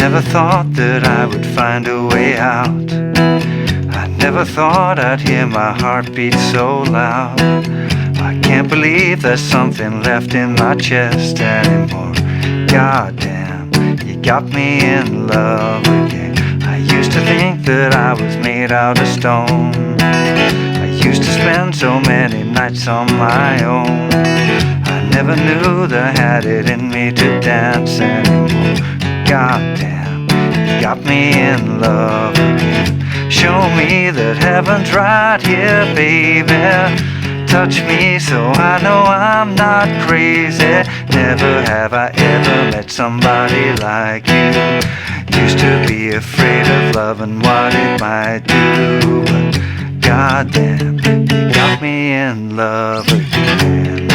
never thought that I would find a way out. I never thought I'd hear my heart beat so loud. I can't believe there's something left in my chest anymore. Goddamn, you got me in love again. I used to think that I was made out of stone. I used to spend so many nights on my own. I never knew that I had it in me to dance anymore. Goddamn, you got me in love again. Show me that heaven's right here, baby. Touch me so I know I'm not crazy. Never have I ever met somebody like you. Used to be afraid of love and what it might do, but goddamn, you got me in love again.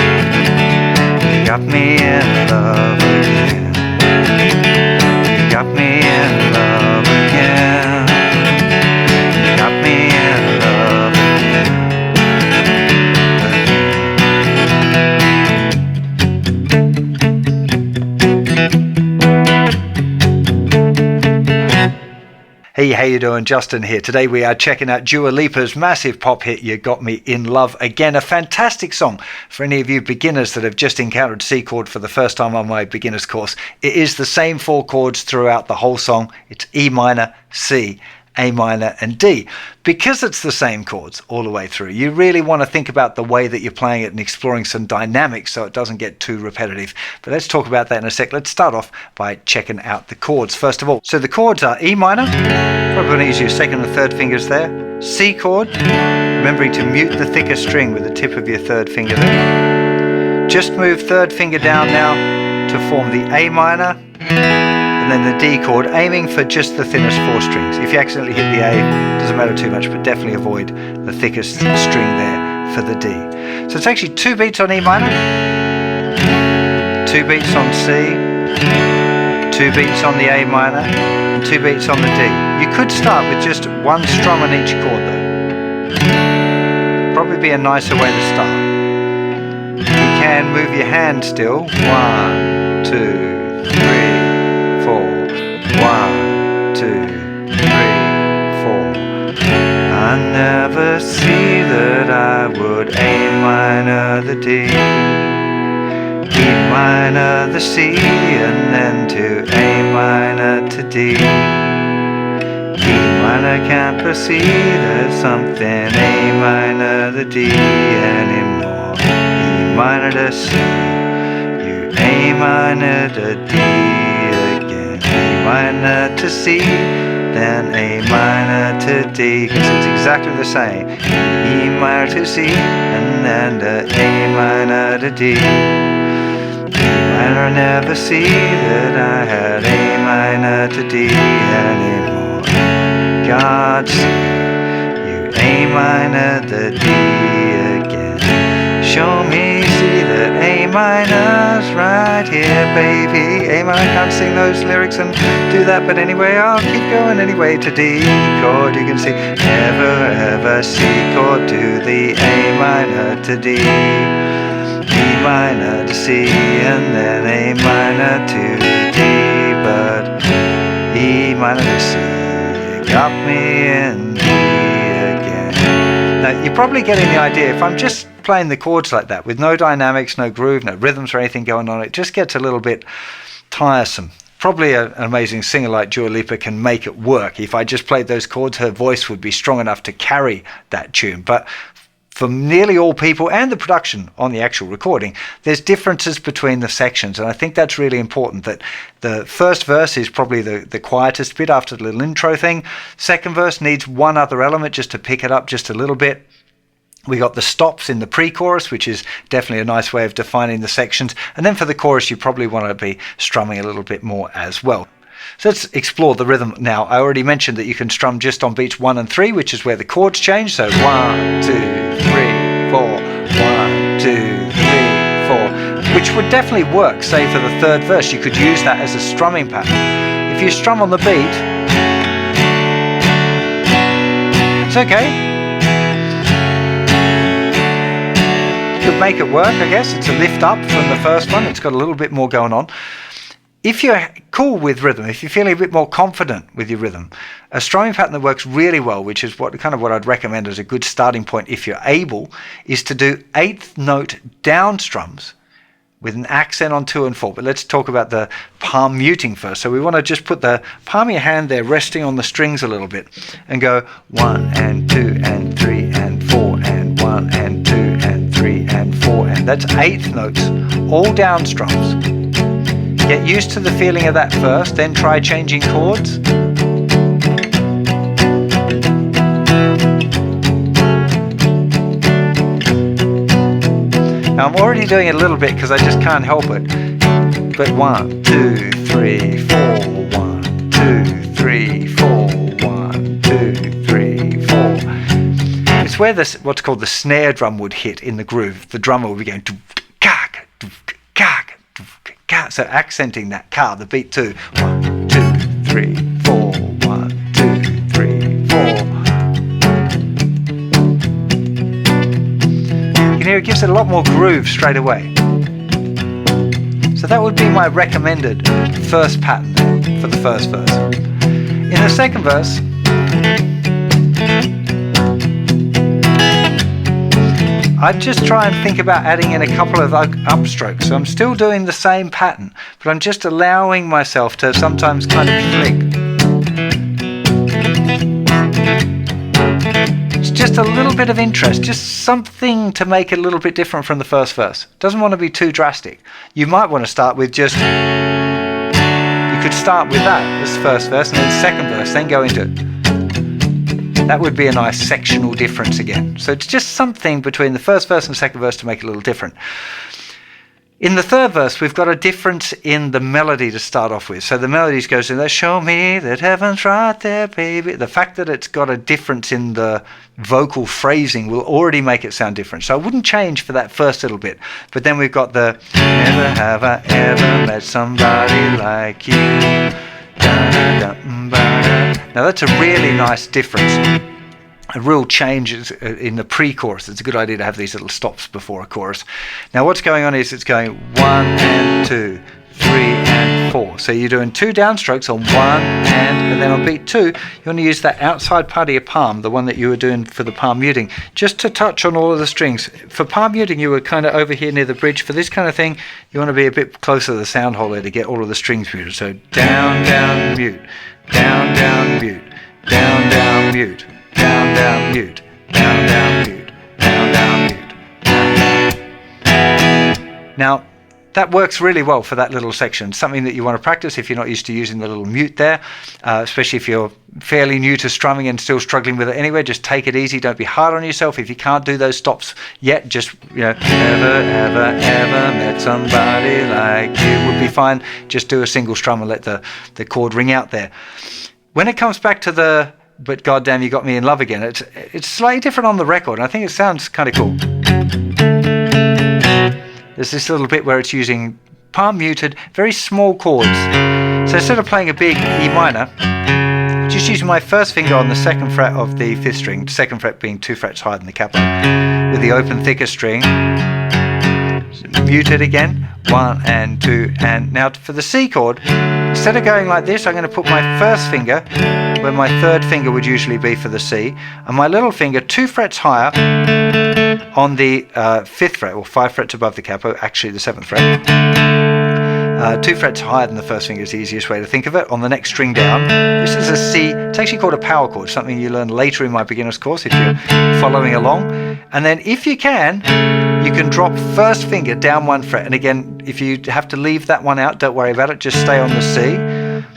You got me in love again. You got me in love again. You got me in love again. Hey, how you doing? Justin here. Today we are checking out Dua Lipa's massive pop hit, You Got Me In Love Again. A fantastic song for any of you beginners that have just encountered C chord for the first time on my beginner's course. It is the same 4 chords throughout the whole song. It's E minor, C, A minor and D. Because it's the same chords all the way through, you really want to think about the way that you're playing it and exploring some dynamics so it doesn't get too repetitive. But let's talk about that in a sec. Let's start off by checking out the chords first of all. So the chords are E minor, probably going to use your second and third fingers there. C chord, remembering to mute the thicker string with the tip of your third finger there. Just move third finger down now to form the A minor, and then the D chord, aiming for just the thinnest 4 strings. If you accidentally hit the A, it doesn't matter too much, but definitely avoid the thickest string there for the D. So it's actually 2 beats on E minor, 2 beats on C, 2 beats on the A minor, and 2 beats on the D. You could start with just 1 strum on each chord though. Probably be a nicer way to start. You can move your hand still. 1, 2, 3, 4. 1, 2, 3, 4. I never see that I would A minor the D, E minor the C, and then to A minor to D. E minor can't perceive there's something A minor the D anymore. E minor to C, you A minor to D. E minor to C, then A minor to D, because it's exactly the same. E minor to C, and then the A minor to D. E minor never see that I had A minor to D anymore. God see you A minor the D again. Show me, see that A minor's right here, baby. A minor, can't sing those lyrics and do that, but anyway, I'll keep going anyway to D chord. You can see, never ever C chord to the A minor to D, E minor to C, and then A minor to D, but E minor to C, you got me in D again. Now, you're probably getting the idea. If I'm just playing the chords like that with no dynamics, no groove, no rhythms or anything going on, it just gets a little bit tiresome. Probably an amazing singer like Dua Lipa can make it work. If I just played those chords, her voice would be strong enough to carry that tune. But for nearly all people, and the production on the actual recording, there's differences between the sections, and I think that's really important. That the first verse is probably the quietest bit after the little intro thing. Second verse needs one other element just to pick it up just a little bit. We got the stops in the pre-chorus, which is definitely a nice way of defining the sections. And then for the chorus, you probably want to be strumming a little bit more as well. So let's explore the rhythm now. I already mentioned that you can strum just on beats 1 and 3, which is where the chords change. So 1, 2, 3, 4, 1, 2, 3, 4, which would definitely work, say, for the third verse. You could use that as a strumming pattern. If you strum on the beat, it's okay. Could make it work, I guess. It's a lift up from the first one. It's got a little bit more going on. If you're cool with rhythm, if you're feeling a bit more confident with your rhythm, a strumming pattern that works really well, which is what I'd recommend as a good starting point if you're able, is to do 8th note down strums with an accent on 2 and 4. But let's talk about the palm muting first. So we want to just put the palm of your hand there resting on the strings a little bit and go 1 and 2 and 3 and 4 and 1 and 2 and 3 and 4, and that's 8th notes, all down strums. Get used to the feeling of that first, then try changing chords. Now I'm already doing it a little bit because I just can't help it. But 1, 2, 3, 4, 1, 2, 3, 4, 1, 2, 3, 4. It's where this, what's called the snare drum would hit in the groove. The drummer would be going kak, kak, kak. So accenting that ka, the beat too. 1, 2, 3, 4, 1, 2, 3, 4. You can hear it gives it a lot more groove straight away. So that would be my recommended first pattern there for the first verse. In the second verse, I'd just try and think about adding in a couple of upstrokes. So I'm still doing the same pattern, but I'm just allowing myself to sometimes kind of flick. It's just a little bit of interest, just something to make it a little bit different from the first verse. Doesn't want to be too drastic. You might want to start with just, you could start with that as first verse and then second verse, then go into it. That would be a nice sectional difference again. So it's just something between the first verse and second verse to make it a little different. In the third verse, we've got a difference in the melody to start off with. So the melody goes in there, show me that heaven's right there, baby. The fact that it's got a difference in the vocal phrasing will already make it sound different. So I wouldn't change for that first little bit. But then we've got the, never have I ever met somebody like you. Now that's a really nice difference, a real change in the pre-chorus. It's a good idea to have these little stops before a chorus. Now what's going on is it's going 1 and 2, 3 and 4. So you're doing 2 downstrokes on 1 and then on beat 2, you want to use that outside part of your palm, the one that you were doing for the palm muting, just to touch on all of the strings. For palm muting, you were kind of over here near the bridge. For this kind of thing, you want to be a bit closer to the sound hole there to get all of the strings muted. So down, down, mute, down, down, mute, down, down, mute, down, down, mute, down, down, mute, down, down, mute, down, down. Now, that works really well for that little section. Something that you want to practice if you're not used to using the little mute there, especially if you're fairly new to strumming and still struggling with it anyway. Just take it easy. Don't be hard on yourself. If you can't do those stops yet, just, never, ever, ever met somebody like you would be fine. Just do a single strum and let the chord ring out there. When it comes back to the but goddamn you got me in love again, it's slightly different on the record, and I think it sounds kind of cool. There's this little bit where it's using palm muted, very small chords. So instead of playing a big E minor, just using my first finger on the 2nd fret of the 5th string, 2nd fret being 2 frets higher than the capo, with the open thicker string, muted again, 1 and 2, and now for the C chord, instead of going like this, I'm going to put my first finger where my 3rd finger would usually be for the C, and my little finger 2 frets higher on the 5th fret, or 5 frets above the capo, actually the 7th fret. 2 frets higher than the first finger is the easiest way to think of it. On the next string down, this is a C. It's actually called a power chord, something you learn later in my beginner's course if you're following along. And then if you can drop first finger down 1 fret. And again, if you have to leave that one out, don't worry about it, just stay on the C.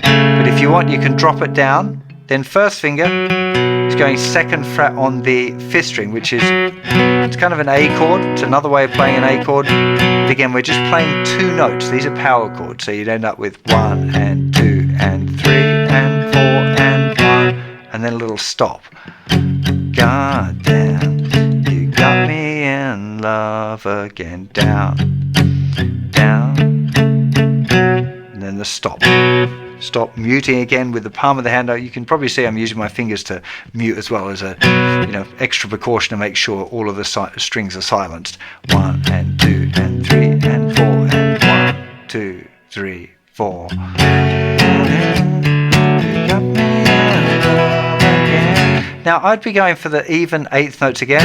But if you want, you can drop it down. Then first finger is going 2nd fret on the 5th string, which is, it's kind of an A chord. It's another way of playing an A chord. But again, we're just playing 2 notes. These are power chords, so you'd end up with 1 and 2 and 3 and 4 and 1, and then a little stop. God damn, you got me in love again. Down, down, and then the stop. Stop, muting again with the palm of the hand. You can probably see I'm using my fingers to mute as well as a extra precaution to make sure all of the strings are silenced. 1 and 2 and 3 and 4 and 1, 2, 3, 4. Now I'd be going for the even eighth notes again,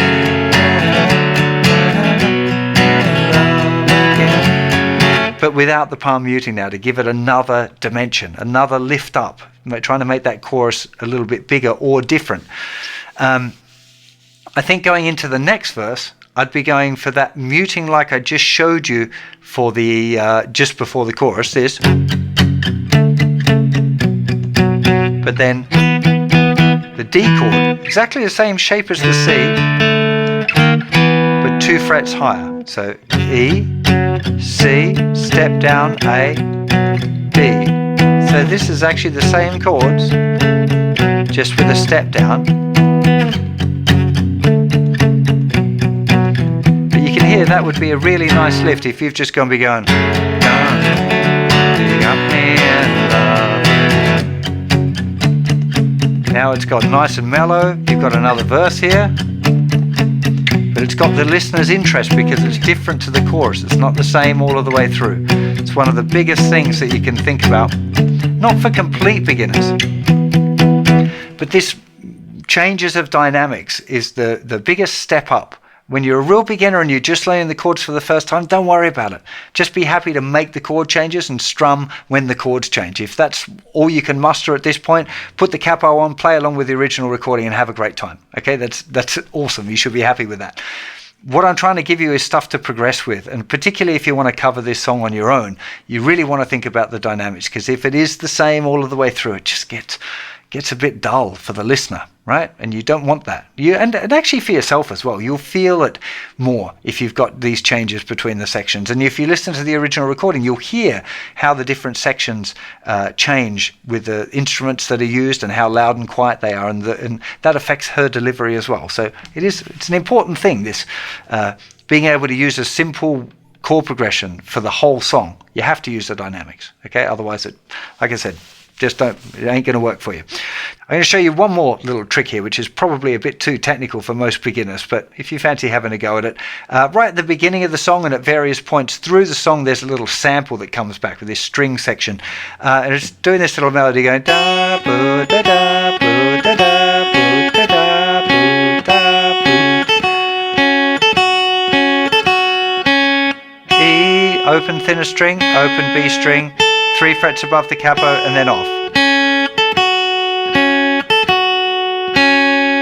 but without the palm muting now, to give it another dimension, another lift up, trying to make that chorus a little bit bigger or different. I think going into the next verse, I'd be going for that muting like I just showed you for the just before the chorus, this. But then the D chord, exactly the same shape as the C, but 2 frets higher. So E, C, step down, A, D. So this is actually the same chords, just with a step down. But you can hear that would be a really nice lift if you've just gone be going, you got me in love. Now it's got nice and mellow. You've got another verse here, but it's got the listener's interest because it's different to the chorus. It's not the same all of the way through. It's one of the biggest things that you can think about, not for complete beginners, but this changes of dynamics is the biggest step up. When you're a real beginner and you're just learning the chords for the first time, don't worry about it. Just be happy to make the chord changes and strum when the chords change. If that's all you can muster at this point, put the capo on, play along with the original recording and have a great time. Okay, that's awesome. You should be happy with that. What I'm trying to give you is stuff to progress with, and particularly if you want to cover this song on your own, you really want to think about the dynamics, because if it is the same all of the way through, it just gets a bit dull for the listener, right? And you don't want that. And actually for yourself as well, you'll feel it more if you've got these changes between the sections. And if you listen to the original recording, you'll hear how the different sections change with the instruments that are used and how loud and quiet they are, and that affects her delivery as well. So it's an important thing, this being able to use a simple chord progression for the whole song. You have to use the dynamics, okay? Otherwise, like I said, it ain't going to work for you. I'm going to show you one more little trick here, which is probably a bit too technical for most beginners, but if you fancy having a go at it, right at the beginning of the song and at various points through the song, there's a little sample that comes back with this string section, and it's doing this little melody going da boo da da boo da da boo da da boo da boo. E, open thinner string, open B string, 3 frets above the capo, and then off.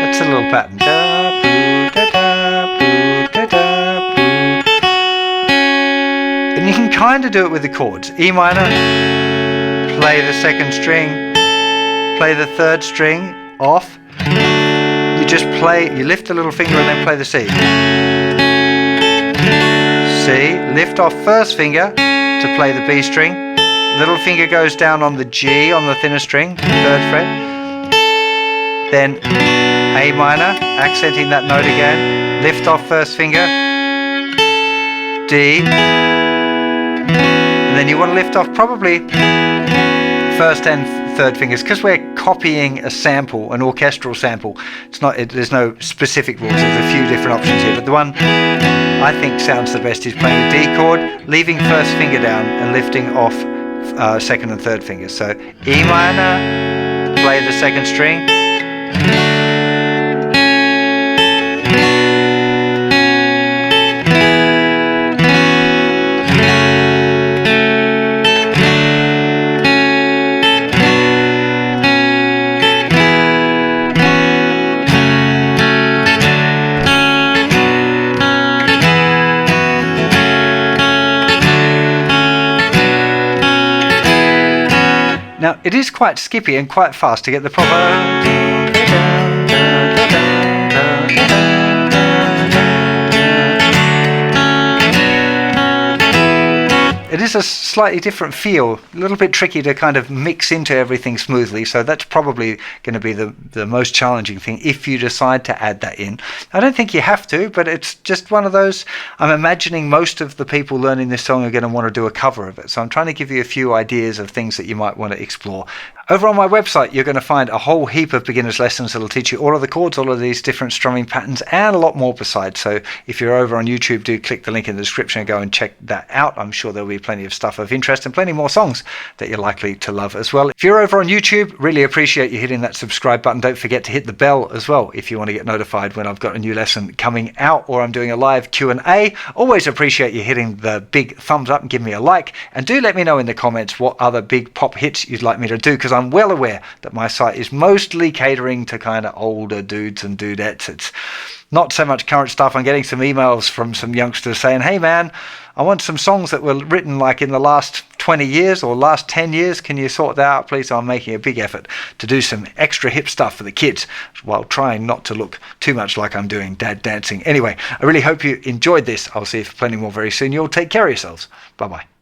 That's a little pattern. Da, boo, da, da, boo, da, da, boo. And you can kind of do it with the chords. E minor, play the second string, play the third string, off. You just play, you lift the little finger and then play the C. C, lift off first finger to play the B string. Little finger goes down on the G on the thinner string, 3rd fret. Then A minor, accenting that note again. Lift off first finger. D. And then you want to lift off probably 1st and 3rd fingers, because we're copying a sample, an orchestral sample. There's no specific rules. There's a few different options here, but the one I think sounds the best is playing the D chord, leaving first finger down and lifting off 2nd and 3rd fingers. So E minor, play the 2nd string. Now, it is quite skippy and quite fast to get the proper... It is a slightly different feel, a little bit tricky to kind of mix into everything smoothly, so that's probably going to be the most challenging thing if you decide to add that in. I don't think you have to, but it's just one of those. I'm imagining most of the people learning this song are going to want to do a cover of it, so I'm trying to give you a few ideas of things that you might want to explore. Over on my website, you're going to find a whole heap of beginner's lessons that will teach you all of the chords, all of these different strumming patterns, and a lot more besides. So if you're over on YouTube, do click the link in the description and go and check that out. I'm sure there'll be plenty plenty of stuff of interest and plenty more songs that you're likely to love as well. If you're over on YouTube, really appreciate you hitting that subscribe button. Don't forget to hit the bell as well if you want to get notified when I've got a new lesson coming out or I'm doing a live Q&A. Always appreciate you hitting the big thumbs up and give me a like, and do let me know in the comments what other big pop hits you'd like me to do, because I'm well aware that my site is mostly catering to kind of older dudes and dudettes. It's not so much current stuff. I'm getting some emails from some youngsters saying, hey man, I want some songs that were written like in the last 20 years or last 10 years. Can you sort that out, please? So I'm making a big effort to do some extra hip stuff for the kids while trying not to look too much like I'm doing dad dancing. Anyway, I really hope you enjoyed this. I'll see you for plenty more very soon. You'll take care of yourselves. Bye-bye.